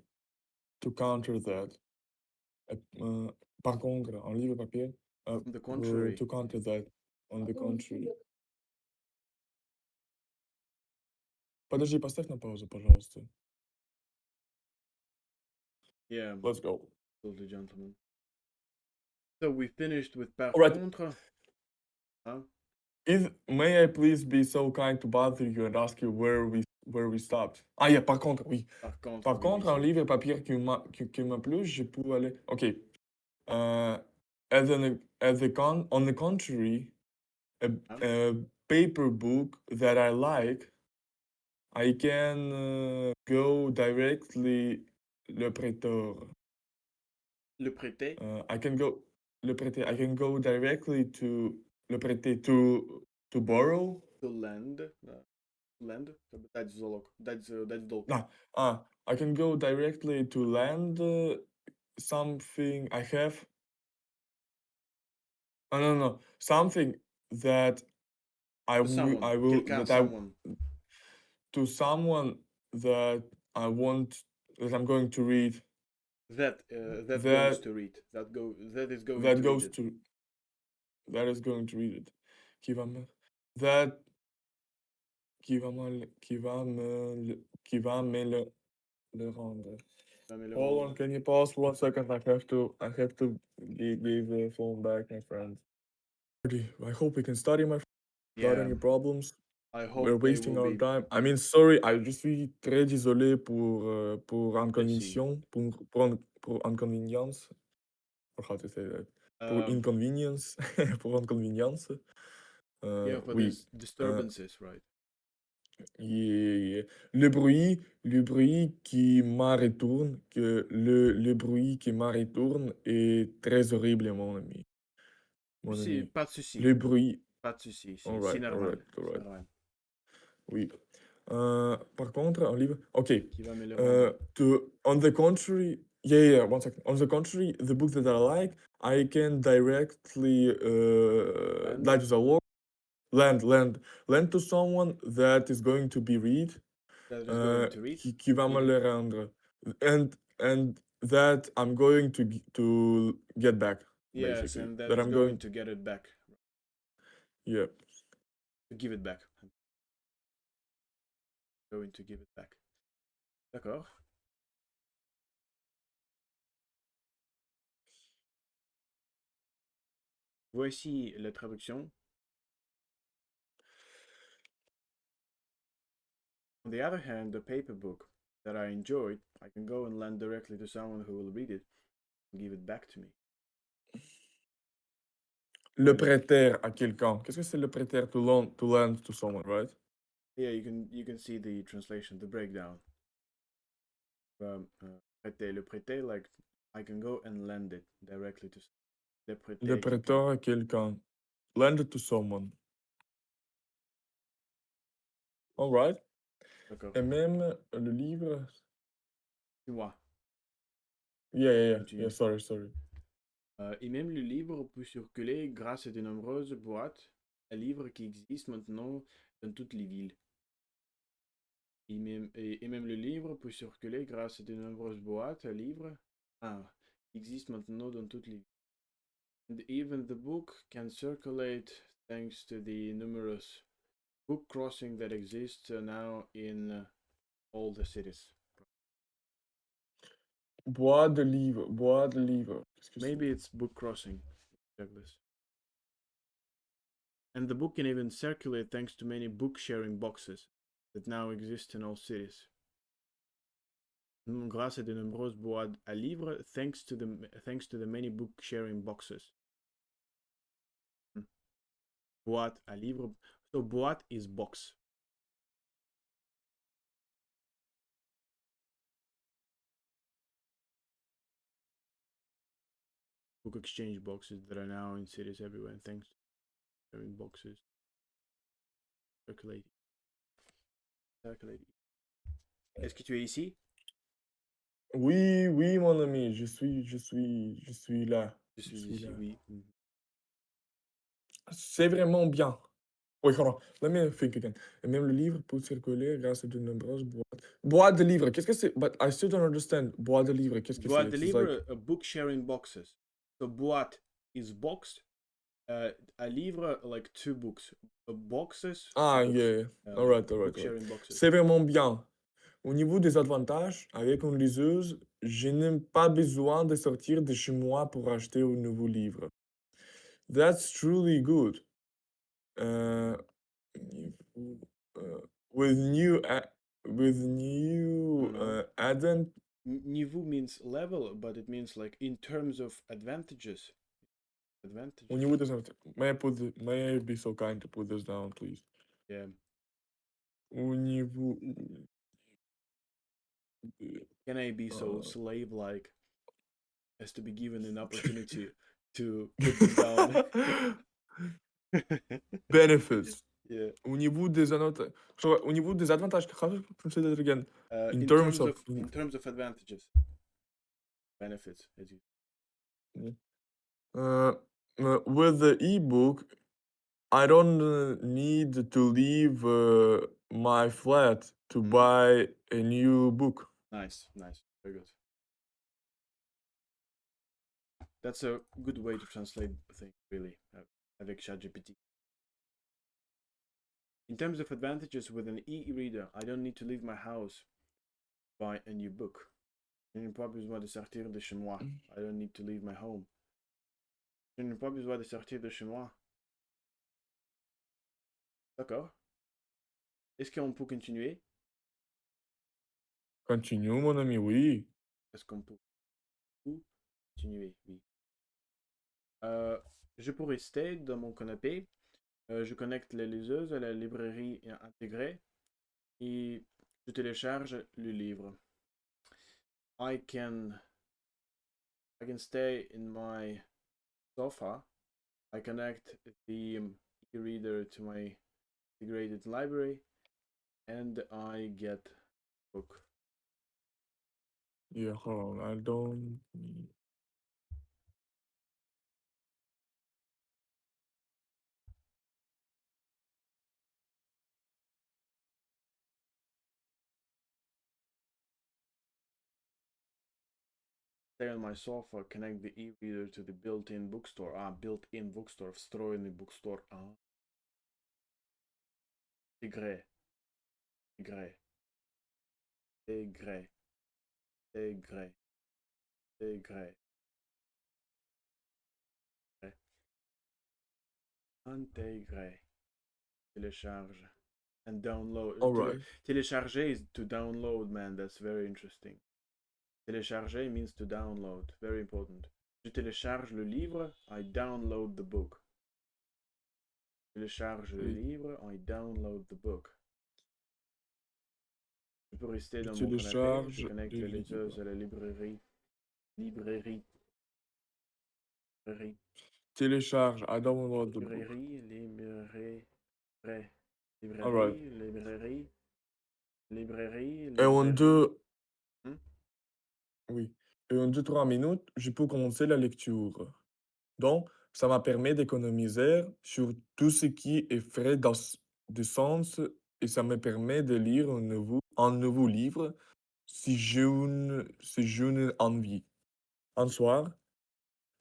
A: To counter that. Par contre, en livre papier,
B: On the contrary.
A: to counter that, on the contrary. Подожди, поставь на паузу, пожалуйста.
B: Yeah,
A: Let's go.
B: told the gentleman. So we finished with par
A: Alright.
B: contre. Huh?
A: May I please be so kind to bother you and ask you where we stopped? Ah, yeah, par contre, oui. Par
B: oui,
A: contre, un
B: ici.
A: livre papier qui m'a plu, je peux aller. Okay. On the contrary, a paper book that I like, I can go directly le prêteur.
B: Le prêter.
A: I can go. le prêter. I can go directly to le prêter to borrow.
B: To lend. Lend. Dać zalog. Dać dolg.
A: No, I can go directly to lend something I have. Oh, no. Something that
B: To someone.
A: I will
B: Quelqu'un,
A: that I
B: someone.
A: to someone that I want that I'm going to read.
B: That goes
A: That
B: to read. That is going
A: that
B: to
A: goes
B: read it.
A: to that is going to read it. Qui va me that qui va me qui va me le rendre.
B: Va me le
A: Hold
B: rendre.
A: on, can you pause for 1 second? I have to give the phone back, my friend. I hope we can study, my friend, without
B: Yeah.
A: any problems.
B: I hope
A: We're
B: they
A: wasting
B: will
A: our
B: be
A: time. I mean, sorry, je suis très désolé pour
B: busy.
A: inconvénient, pour inconvenience. Or how to say that? Pour
B: Um,
A: inconvenience, pour inconvenience.
B: yeah, for
A: Oui.
B: these disturbances, right?
A: Yeah. Le bruit qui me retourne, le bruit qui me retourne est très horrible, mon ami. Mon ami.
B: Pas de souci.
A: Le bruit.
B: Pas de souci. C'est
A: Alright,
B: normal.
A: alright,
B: C'est
A: alright.
B: normal.
A: Oui. Par contre, un livre. Ok.
B: Qui va me le rendre.
A: On the contrary, yeah, 1 second. On the contrary, the book that I like, I can directly
B: Lend.
A: that is a law. Lend to someone that is going to be read.
B: That is going to read.
A: Qui va me le rendre. And that I'm going to get back.
B: Yes,
A: basically.
B: and that
A: That
B: is
A: I'm
B: going to get it back.
A: Yeah.
B: To give it back. Going to give it back. D'accord. Voici la traduction. On the other hand, the paper book that I enjoyed, I can go and lend directly to someone who will read it and give it back to me.
A: Le prêter à quelqu'un. Qu'est-ce que c'est le prêter to lend to someone, right?
B: Yeah, you can see the translation, the breakdown. Prêter, le prêter, like I can go and lend it directly to. Le prêter,
A: Le prêteur à quelqu'un. Lend it to someone. All right.
B: D'accord.
A: Et même le livre.
B: C'est moi.
A: Yeah.
B: Continue.
A: Sorry.
B: Et même le livre peut circuler grâce à de nombreuses boîtes à livres qui existent maintenant dans toutes les villes. Et même le livre peut circuler grâce à de nombreuses boîtes à livres qui existent maintenant dans toutes les villes. And even the book can circulate thanks to the numerous book crossings that exist now in all the cities.
A: Bois de livre. Qu'est-ce que
B: Maybe
A: c'est?
B: it's book crossing. Check this. And the book can even circulate thanks to many book sharing boxes that now exist in all cities. Grâce à de nombreuses boîtes à livres, thanks to the many book sharing boxes. Boîte à livres. So boîte is box. Book exchange boxes that are now in cities everywhere, and thanks to sharing boxes circulating. Est-ce que tu es ici?
A: Oui, mon ami, je suis là.
B: Je suis ici,
A: là.
B: oui.
A: C'est vraiment bien. Wait, hold on. Let me think again. Et même le livre peut circuler grâce à de nombreuses boîtes. Boîte de livres, qu'est-ce que c'est? But I still don't understand. Boîte de livres, qu'est-ce que
B: Boîte
A: c'est?
B: de
A: It's
B: livres,
A: like...
B: book sharing boxes. So boîte is boxed. A livre, like two books. Boxes.
A: Ah,
B: books.
A: yeah. Alright.
B: Book sharing boxes.
A: C'est vraiment bien. Au niveau des avantages, avec une liseuse, je n'ai pas besoin de sortir de chez moi pour acheter un nouveau livre. That's truly good. With new addend.
B: Niveau means level, but it means like in terms of advantages.
A: Au niveau des avantages, may I be so kind to put this down, please?
B: Yeah.
A: Au niveau.
B: Can I be so slave-like as to be given an opportunity to put this down.
A: Benefits.
B: Yeah.
A: Au niveau des avantages. Au niveau des avantages, how do you say that again? In
B: In
A: terms
B: terms
A: of.
B: in terms of advantages, benefits, as you
A: With the ebook, I don't need to leave my flat to
B: Mhm.
A: buy a new book.
B: nice, very good. That's a good way to translate things, really, avec ChatGPT. In terms of advantages with an e-reader, I don't need to leave my house to buy a new book. Je n'ai pas besoin de sortir de chez moi. I don't need to leave my home. Je n'ai pas besoin de sortir de chez moi. D'accord. Est-ce qu'on peut continuer?
A: Continue, mon ami, oui.
B: Est-ce qu'on peut continuer? Oui. Je peux rester dans mon canapé. Je connecte la liseuse à la librairie intégrée et je télécharge le livre. I can stay in my sofa. I connect the e-reader to my integrated library and I get book.
A: Yeah, hold on. I don't need.
B: Stay on my sofa, connect the e-reader to the built-in bookstore. Built-in bookstore, встроенный bookstore. Intégré. Intégré. Intégré. Intégré. Intégré. Intégré. Télécharge. And download.
A: All right.
B: Télécharger is to download, man. That's very interesting. Télécharger means to download. Very important. Je télécharge le livre. I download the book. Je télécharge le
A: Oui.
B: livre. I download the book. Je peux rester
A: Je
B: dans mon canapé.
A: télécharge
B: Je connecte
A: le
B: la liseuse
A: livre.
B: à la librairie. Librairie.
A: Télécharge. I download the book.
B: Librairie. Librairie.
A: All right.
B: Librairie. Librairie.
A: Et en
B: Librairie.
A: deux.
B: Hmm?
A: Oui. Et en 2-3 minutes, je peux commencer la lecture. Donc, ça m'a permis d'économiser sur tout ce qui est frais d'essence et ça me permet de lire un nouveau livre si j'ai une envie. Un soir,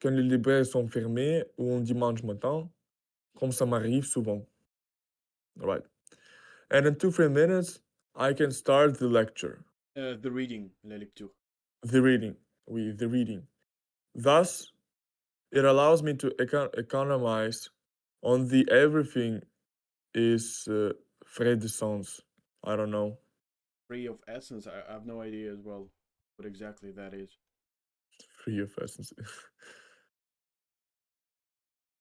A: quand les librairies sont fermées ou un dimanche matin, comme ça m'arrive souvent. Right. And in 2-3 minutes, I can start the lecture.
B: The reading, la lecture.
A: The reading. Oui, the reading. Thus, it allows me to economize on the everything is frais d'essence. I don't know.
B: Free of essence. I have no idea as well what exactly that is.
A: Free of essence.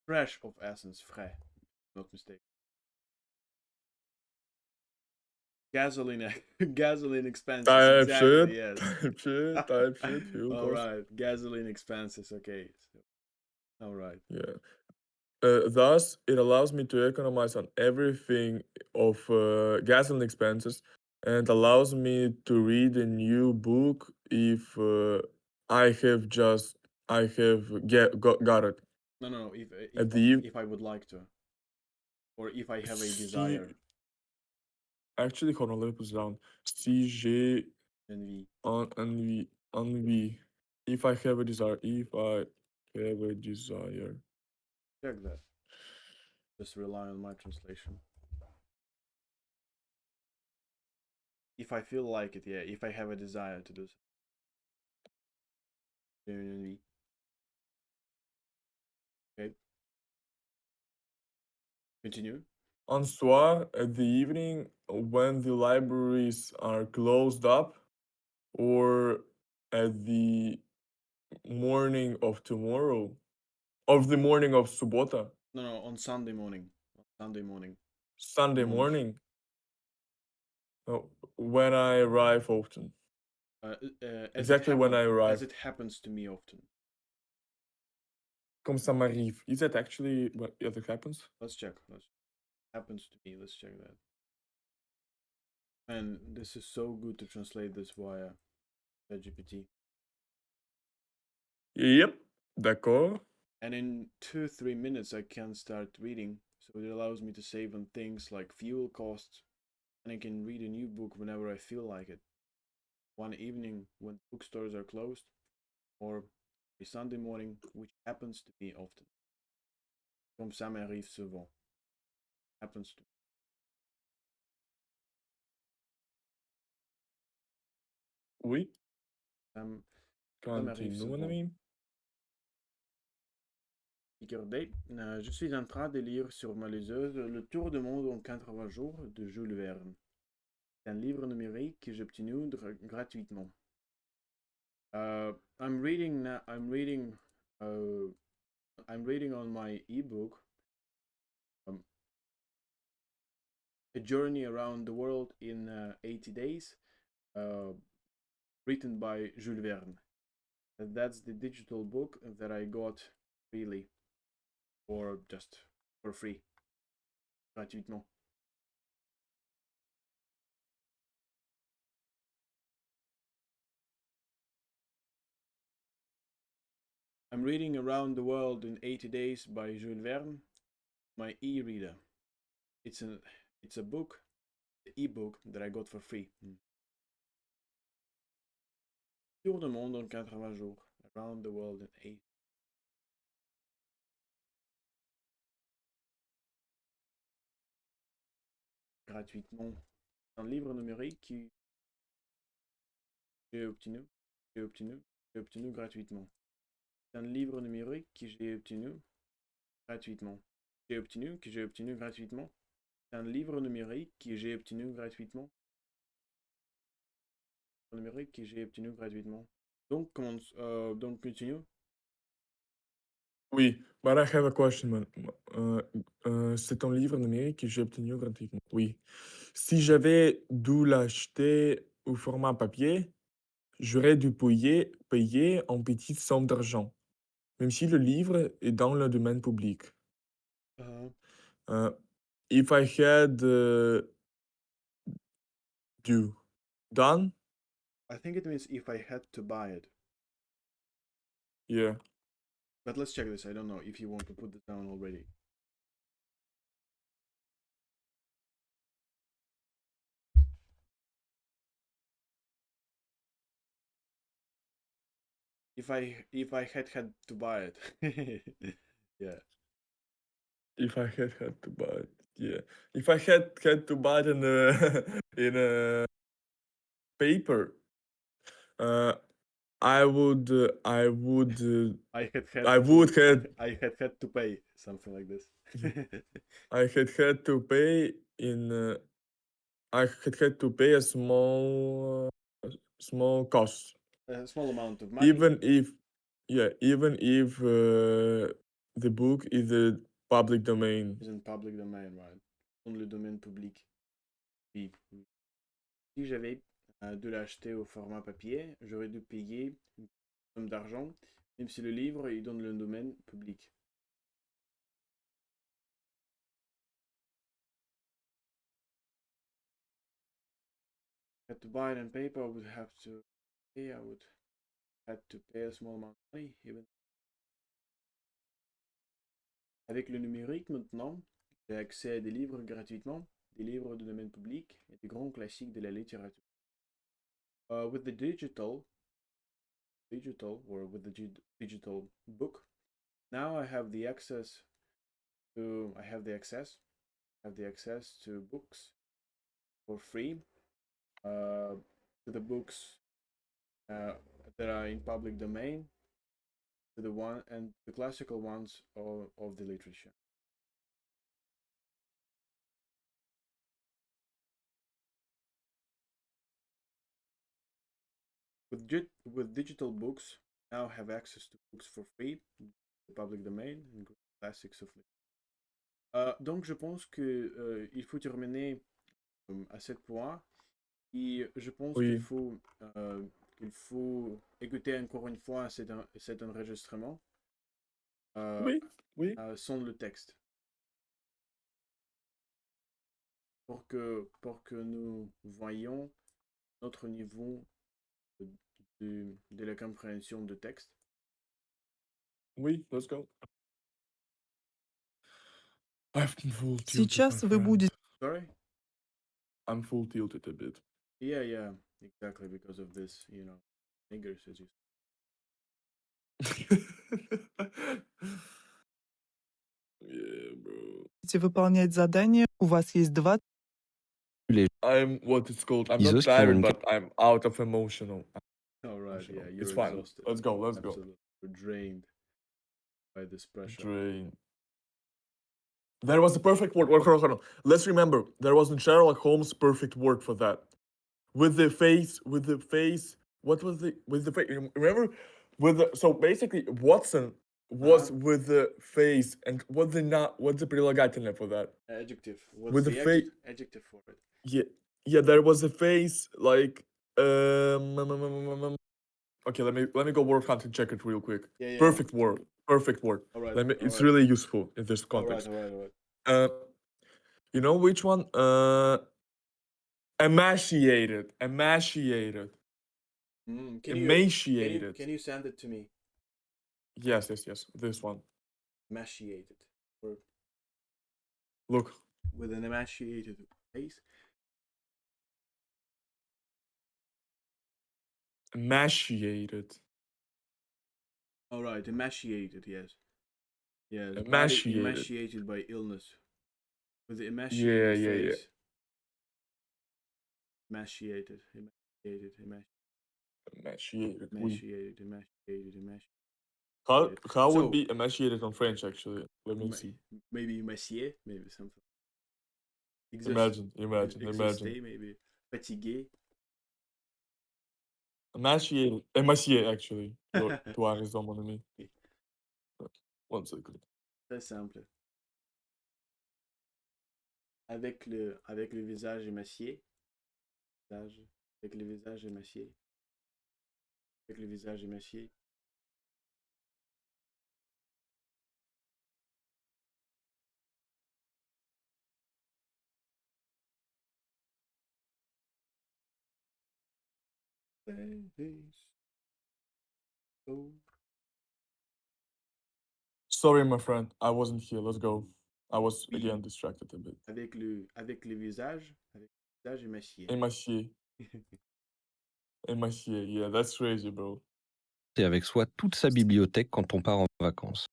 B: Fresh of essence. Frais. Not mistaken. Gasoline. Gasoline expenses.
A: Type
B: Exactly.
A: shit.
B: Yes.
A: Type shit. Fuel
B: All
A: cost.
B: right. Gasoline expenses. Okay. All right.
A: Yeah. Thus, it allows me to economize on everything of gasoline expenses and allows me to read a new book if I have got it.
B: No.
A: At the
B: If I would like to, or if I have a
A: si-
B: desire.
A: Actually, hold on, let me put it down. Si j'ai
B: Envie.
A: envie. If I have a desire. If I have a desire.
B: Check that. Just rely on my translation. If I feel like it, yeah. If I have a desire to do so. Envie. Okay. Continue.
A: On soir, at the evening, when the libraries are closed up, or at the morning of tomorrow, of the morning of Subota,
B: No, on Sunday morning. On Sunday morning.
A: Sunday
B: Dimanche.
A: morning, when I arrive often.
B: As
A: Exactly when I
B: As
A: arrive.
B: it happens to me often.
A: comme ça m'arrive. Is that actually what it happens?
B: Let's check. Happens to me. Let's check that. And this is so good to translate this via ChatGPT.
A: Yep, d'accord.
B: And in 2-3 minutes, I can start reading. So it allows me to save on things like fuel costs, and I can read a new book whenever I feel like it. One evening when bookstores are closed, or a Sunday morning, which happens to me often. Comme ça m'arrive souvent. Happens to me.
A: Oui,
B: Ça m'arrive
A: continue, mon
B: souvent.
A: ami.
B: Regardez, je suis en train de lire sur ma liseuse Le Tour du monde en 80 jours de Jules Verne. C'est un livre numérique que j'ai obtenu gratuitement. I'm reading now. I'm reading on my ebook A Journey Around the World in 80 Days, written by Jules Verne. That's the digital book that I got freely, or just for free, gratuitement. I'm reading Around the World in 80 Days by Jules Verne, my e-reader. It's a book, the e-book that I got for free. Tour du monde en 80 jours. Around the World in 80. Gratuitement. Un livre numérique que j'ai obtenu. J'ai obtenu gratuitement. C'est un livre numérique que j'ai obtenu gratuitement. Que j'ai obtenu gratuitement. C'est un livre numérique que j'ai obtenu gratuitement. Numérique que j'ai obtenu gratuitement. Donc, donc continue.
A: Oui, but I have a question, man. C'est un livre numérique que j'ai obtenu gratuitement. Oui. Si j'avais dû l'acheter au format papier, j'aurais dû payer en petite somme d'argent, même si le livre est dans le domaine public. If I had done,
B: I think it means if I had to buy it.
A: yeah.
B: But let's check this. I don't know if you want to put this down already. If I had to buy it. Yeah.
A: If I had to buy it, yeah. If I had to buy it in a in a paper, I would
B: I had
A: I would had
B: I had to pay something like this.
A: I had to pay in I had to pay a small cost,
B: A small amount of money
A: even if the book is a public domain.
B: is in public domain, right? Dans le domaine public. Oui. Si j'avais dû l'acheter au format papier, j'aurais dû payer une somme d'argent, même si le livre est dans le domaine public. Had to buy it on paper, I would have to pay. I would had to pay a small amount of money. Even. Avec le numérique maintenant, j'ai accès à des livres gratuitement, des livres de domaine public et des grands classiques de la littérature. With the digital or with the digital book, now I have the access to books for free. To the books that are in public domain, to the classical ones of the literature. With digital books, now have access to books for free, the public domain, and classics of literature. Donc je pense que il faut terminer à 7 points. Et je pense
A: Oui.
B: qu'il faut écouter encore une fois cet enregistrement euh,
A: Oui.
B: sans le texte. Pour que nous voyions notre niveau de la compréhension de texte.
A: Oui, let's go. I've been full tilted, my
G: Сейчас вы
A: friend.
G: будете
B: Sorry?
A: I'm full tilted a bit.
B: Yeah, exactly, because of this, niggers, as you
A: Yeah, bro.
G: выполнять задание. У вас есть 20
A: I'm what it's called. I'm
D: Liseuses
A: not
D: qui ont
A: tired,
D: une
A: but I'm out of emotional.
B: All right, yeah,
A: It's
B: you're
A: fine.
B: exhausted.
A: Let's go. Let's go.
B: Absolutely. You're drained by this pressure.
A: Drain. There was the perfect word. Hold on. Let's remember, there was in Sherlock Holmes perfect word for that. With the face. What was the with the face? Remember, so basically Watson was with the face, and what's the прилагательное for that?
B: Adjective. What's
A: With
B: the
A: the face.
B: adjective for it?
A: Yeah. There was a face like Okay, let me go word hunt and check it real quick.
B: Yeah.
A: Perfect word.
B: All right.
A: It's really useful in this
B: All right.
A: context.
B: All right.
A: You know which one? Emaciated.
B: Can
A: Emaciated.
B: you send it to me?
A: Yes. This one.
B: Emaciated. Or
A: Look.
B: with an emaciated face.
A: Emaciated.
B: All right. Emaciated. Yes. Yes. Body
A: Emaciated.
B: emaciated by illness. With the emaciated
A: Yeah.
B: face. Emaciated.
A: Emaciated. Oui.
B: Emaciated.
A: How
B: So-
A: would be emaciated on French actually? Let me see.
B: Maybe emacié, maybe something.
A: Imagine.
B: Existé, maybe. Fatigué.
A: Emaciated. Emacié actually. Tu as raison, mon ami. One second.
B: Très simple. Avec le visage émacié. Avec le visage émacié. Avec le visage émacié. Oh.
A: Sorry, my friend. I wasn't here. Let's go. I was
B: Oui.
A: again distracted a bit.
B: Avec le visage émacié.
A: Emacié. Emacié. Yeah, that's crazy, bro.
D: avec soi toute sa bibliothèque quand on part en vacances.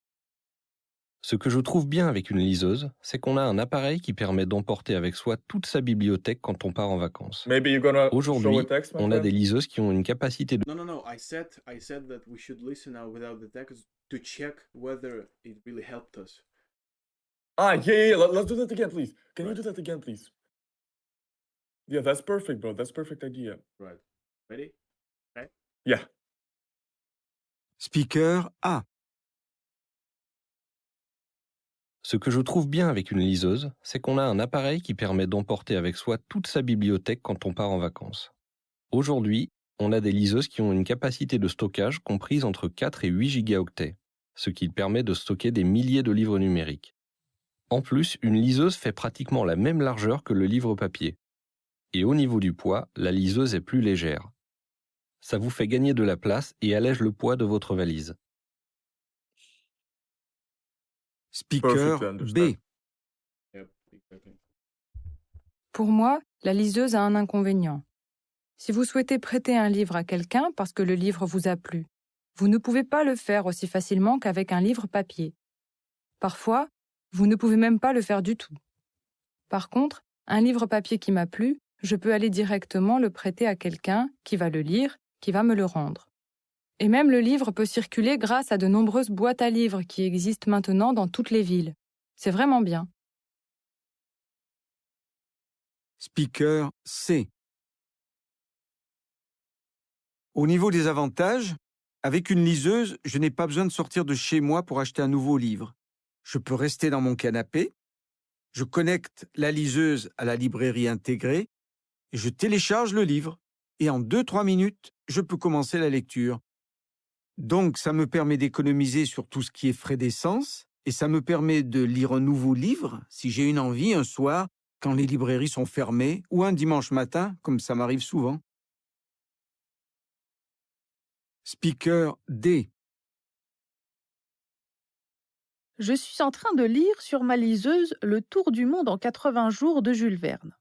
D: Ce que je trouve bien avec une liseuse, c'est qu'on a un appareil qui permet d'emporter avec soi toute sa bibliothèque quand on part en vacances.
A: Maybe you're gonna show a
D: Aujourd'hui,
A: text, my
D: on a
A: friend?
D: des liseuses qui ont une capacité de
B: No. I said that we should listen now without the text to check whether it really helped us.
A: Yeah. Let's do that again, please. Can you
B: Right.
A: do that again, please? Yeah, that's perfect, bro. That's perfect idea.
B: Right. Ready?
A: Yeah.
C: Speaker A.
D: Ce que je trouve bien avec une liseuse, c'est qu'on a un appareil qui permet d'emporter avec soi toute sa bibliothèque quand on part en vacances. Aujourd'hui, on a des liseuses qui ont une capacité de stockage comprise entre 4 et 8 gigaoctets, ce qui permet de stocker des milliers de livres numériques. En plus, une liseuse fait pratiquement la même largeur que le livre papier. Et au niveau du poids, la liseuse est plus légère. Ça vous fait gagner de la place et allège le poids de votre valise.
C: Speaker
A: Perfectly
C: B.
A: understand.
B: Yep, exactly.
E: Pour moi, la liseuse a un inconvénient. Si vous souhaitez prêter un livre à quelqu'un parce que le livre vous a plu, vous ne pouvez pas le faire aussi facilement qu'avec un livre papier. Parfois, vous ne pouvez même pas le faire du tout. Par contre, un livre papier qui m'a plu, je peux aller directement le prêter à quelqu'un qui va le lire, qui va me le rendre. Et même le livre peut circuler grâce à de nombreuses boîtes à livres qui existent maintenant dans toutes les villes. C'est vraiment bien.
C: Speaker C. Au niveau des avantages, avec une liseuse, je n'ai pas besoin de sortir de chez moi pour acheter un nouveau livre. Je peux rester dans mon canapé, je connecte la liseuse à la librairie intégrée et je télécharge le livre. Et en 2-3 minutes, je peux commencer la lecture. Donc, ça me permet d'économiser sur tout ce qui est frais d'essence et ça me permet de lire un nouveau livre si j'ai une envie un soir quand les librairies sont fermées ou un dimanche matin, comme ça m'arrive souvent. Speaker D.
F: Je suis en train de lire sur ma liseuse Le Tour du monde en 80 jours de Jules Verne.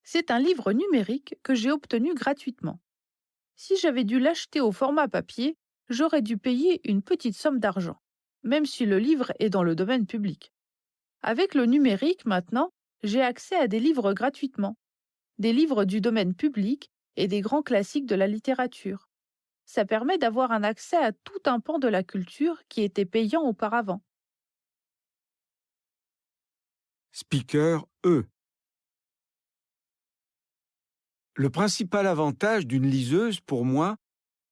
F: C'est un livre numérique que j'ai obtenu gratuitement. Si j'avais dû l'acheter au format papier, j'aurais dû payer une petite somme d'argent, même si le livre est dans le domaine public. Avec le numérique, maintenant, j'ai accès à des livres gratuitement, des livres du domaine public et des grands classiques de la littérature. Ça permet d'avoir un accès à tout un pan de la culture qui était payant auparavant.
C: Speaker E. Le principal avantage d'une liseuse, pour moi,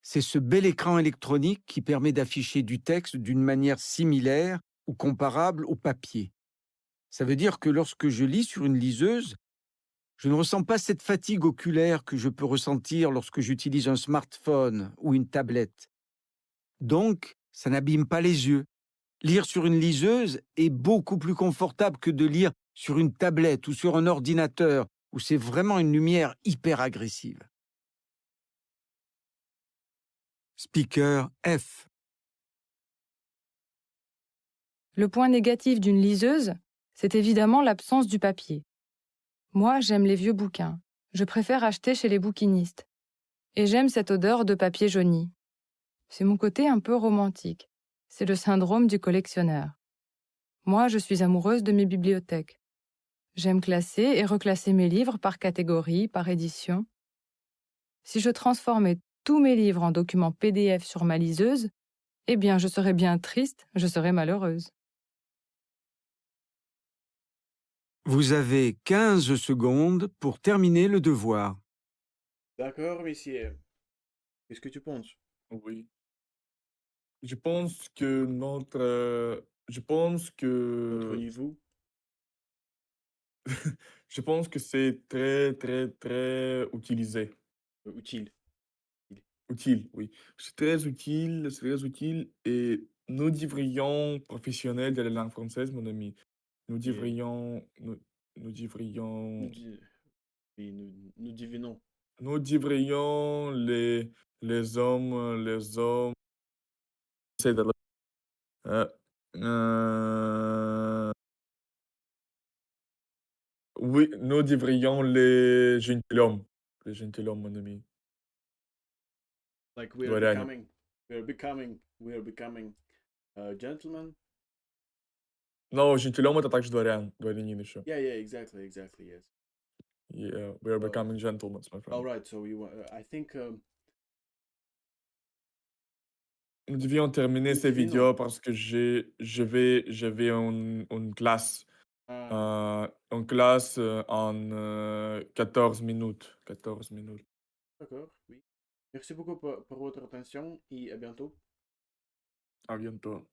C: c'est ce bel écran électronique qui permet d'afficher du texte d'une manière similaire ou comparable au papier. Ça veut dire que lorsque je lis sur une liseuse, je ne ressens pas cette fatigue oculaire que je peux ressentir lorsque j'utilise un smartphone ou une tablette. Donc, ça n'abîme pas les yeux. Lire sur une liseuse est beaucoup plus confortable que de lire sur une tablette ou sur un ordinateur où c'est vraiment une lumière hyper agressive. Speaker F.
E: Le point négatif d'une liseuse, c'est évidemment l'absence du papier. Moi, j'aime les vieux bouquins. Je préfère acheter chez les bouquinistes. Et j'aime cette odeur de papier jauni. C'est mon côté un peu romantique. C'est le syndrome du collectionneur. Moi, je suis amoureuse de mes bibliothèques. J'aime classer et reclasser mes livres par catégorie, par édition. Si je transformais tous mes livres en documents PDF sur ma liseuse, eh bien, je serais bien triste, je serais malheureuse.
C: Vous avez 15 secondes pour terminer le devoir.
B: D'accord, messieurs. Qu'est-ce que tu penses?
A: Oui. Je pense que je pense
B: Votre
A: que...
B: niveau?
A: Je pense que c'est très, très, très utilisé.
B: Utile.
A: Utile, oui. C'est très utile et nous devrions, professionnels de la langue française, mon ami, nous
B: Et
A: devrions, nous
B: nous,
A: devrions,
B: di- oui, nous divinons.
A: nous devrions les hommes, c'est de euh, euh, oui, nous devrions les gentilshommes, mon ami.
B: Like we are
A: Дворяне.
B: becoming, we are becoming gentlemen.
A: Но gentilhomme это также дворянин еще.
B: Yeah, exactly, yes.
A: Yeah, we are becoming gentlemen, my
B: All
A: friend.
B: right, so you, I think
A: Nous devions terminer
B: nous
A: ces
B: divinons.
A: vidéos parce que j'avais une classe, une classe en 14 minutes. 14 minutes.
B: D'accord, oui. Merci beaucoup pour votre attention et à bientôt.
A: À bientôt.